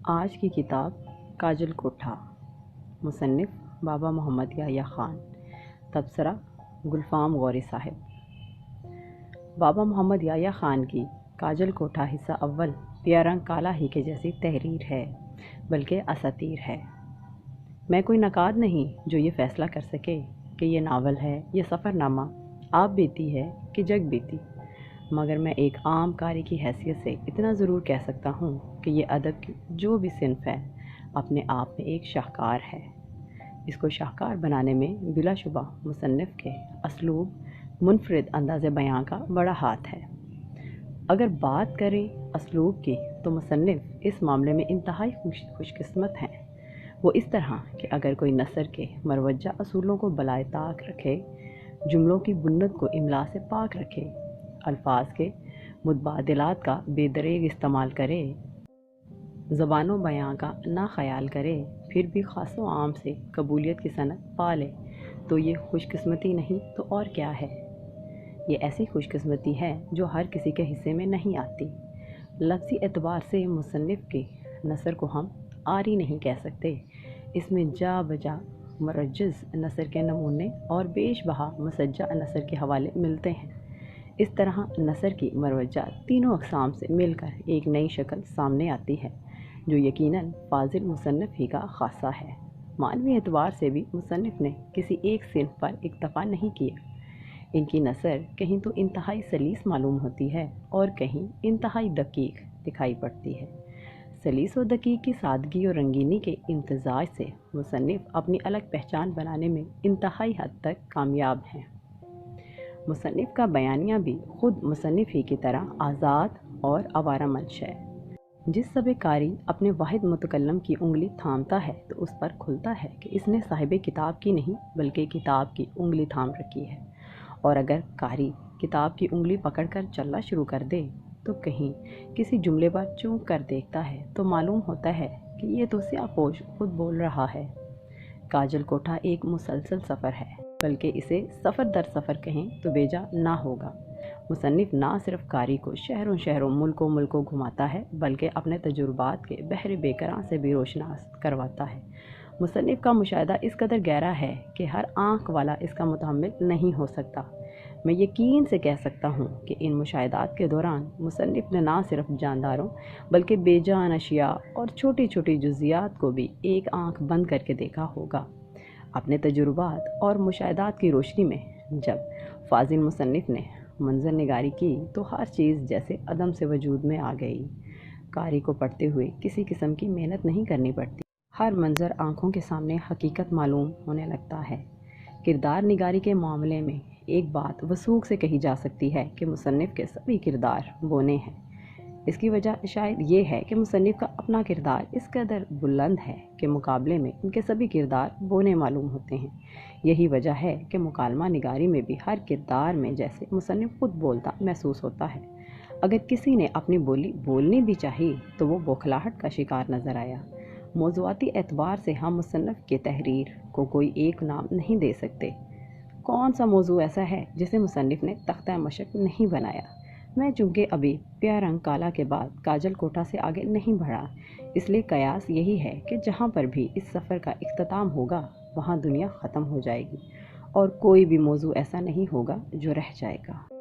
آج کی کتاب کاجل کوٹھا، مصنف بابا محمد یحییٰ خان، تبصرہ گلفام غوری صاحب۔ بابا محمد یحییٰ خان کی کاجل کوٹھا حصہ اول پیا رنگ کالا ہی کے جیسی تحریر ہے، بلکہ اساطیر ہے۔ میں کوئی نقاد نہیں جو یہ فیصلہ کر سکے کہ یہ ناول ہے، یہ سفر نامہ آپ بیتی ہے کہ جگ بیتی، مگر میں ایک عام قاری کی حیثیت سے اتنا ضرور کہہ سکتا ہوں کہ یہ ادب کی جو بھی صنف ہے اپنے آپ میں ایک شاہکار ہے۔ اس کو شاہکار بنانے میں بلا شبہ مصنف کے اسلوب، منفرد انداز بیاں کا بڑا ہاتھ ہے۔ اگر بات کریں اسلوب کی تو مصنف اس معاملے میں انتہائی خوش قسمت ہیں۔ وہ اس طرح کہ اگر کوئی نثر کے مروجہ اصولوں کو بالائے طاق رکھے، جملوں کی بنت کو املا سے پاک رکھے، الفاظ کے متبادلات کا بے دریغ استعمال کرے، زبان و بیاں کا نہ خیال کرے، پھر بھی خاص و عام سے قبولیت کی صنعت پا لے، تو یہ خوش قسمتی نہیں تو اور کیا ہے؟ یہ ایسی خوش قسمتی ہے جو ہر کسی کے حصے میں نہیں آتی۔ لفظی اعتبار سے مصنف کے نثر کو ہم آری نہیں کہہ سکتے۔ اس میں جا بجا مرجز نثر کے نمونے اور بیش بہا مسجع نثر کے حوالے ملتے ہیں۔ اس طرح نثر کی مروجہ تینوں اقسام سے مل کر ایک نئی شکل سامنے آتی ہے، جو یقیناً فاضل مصنف ہی کا خاصہ ہے۔ معنوی اعتبار سے بھی مصنف نے کسی ایک صنف پر اکتفا نہیں کیا۔ ان کی نثر کہیں تو انتہائی سلیس معلوم ہوتی ہے اور کہیں انتہائی دقیق دکھائی پڑتی ہے۔ سلیس و دقیق کی سادگی اور رنگینی کے امتزاج سے مصنف اپنی الگ پہچان بنانے میں انتہائی حد تک کامیاب ہیں۔ مصنف کا بیانیہ بھی خود مصنف ہی کی طرح آزاد اور آوارہ منش ہے۔ جس سب قاری اپنے واحد متکلم کی انگلی تھامتا ہے تو اس پر کھلتا ہے کہ اس نے صاحب کتاب کی نہیں بلکہ کتاب کی انگلی تھام رکھی ہے، اور اگر قاری کتاب کی انگلی پکڑ کر چلنا شروع کر دے تو کہیں کسی جملے پر چونک کر دیکھتا ہے تو معلوم ہوتا ہے کہ یہ تو سیاہ پوش خود بول رہا ہے۔ کاجل کوٹھا ایک مسلسل سفر ہے، بلکہ اسے سفر در سفر کہیں تو بیجا نہ ہوگا۔ مصنف نہ صرف قاری کو شہروں شہروں ملکوں ملکوں گھماتا ہے بلکہ اپنے تجربات کے بحر بے کراں سے بھی روشناس کرواتا ہے۔ مصنف کا مشاہدہ اس قدر گہرا ہے کہ ہر آنکھ والا اس کا متحمل نہیں ہو سکتا۔ میں یقین سے کہہ سکتا ہوں کہ ان مشاہدات کے دوران مصنف نے نہ صرف جانداروں بلکہ بے جان اشیاء اور چھوٹی چھوٹی جزیات کو بھی ایک آنکھ بند کر کے دیکھا ہوگا۔ اپنے تجربات اور مشاہدات کی روشنی میں جب فاضل مصنف نے منظر نگاری کی تو ہر چیز جیسے عدم سے وجود میں آ گئی۔ قاری کو پڑھتے ہوئے کسی قسم کی محنت نہیں کرنی پڑتی، ہر منظر آنکھوں کے سامنے حقیقت معلوم ہونے لگتا ہے۔ کردار نگاری کے معاملے میں ایک بات وثوق سے کہی جا سکتی ہے کہ مصنف کے سبھی کردار بونے ہیں۔ اس کی وجہ شاید یہ ہے کہ مصنف کا اپنا کردار اس قدر بلند ہے کہ مقابلے میں ان کے سبھی کردار بونے معلوم ہوتے ہیں۔ یہی وجہ ہے کہ مکالمہ نگاری میں بھی ہر کردار میں جیسے مصنف خود بولتا محسوس ہوتا ہے۔ اگر کسی نے اپنی بولی بولنی بھی چاہی تو وہ بوکھلاہٹ کا شکار نظر آیا۔ موضوعاتی اعتبار سے ہم مصنف کے تحریر کو کوئی ایک نام نہیں دے سکتے۔ کون سا موضوع ایسا ہے جسے مصنف نے تختہ مشق نہیں بنایا؟ میں چونکہ ابھی پیا رنگ کالا کے بعد کاجل کوٹھا سے آگے نہیں بڑھا، اس لیے قیاس یہی ہے کہ جہاں پر بھی اس سفر کا اختتام ہوگا وہاں دنیا ختم ہو جائے گی اور کوئی بھی موضوع ایسا نہیں ہوگا جو رہ جائے گا۔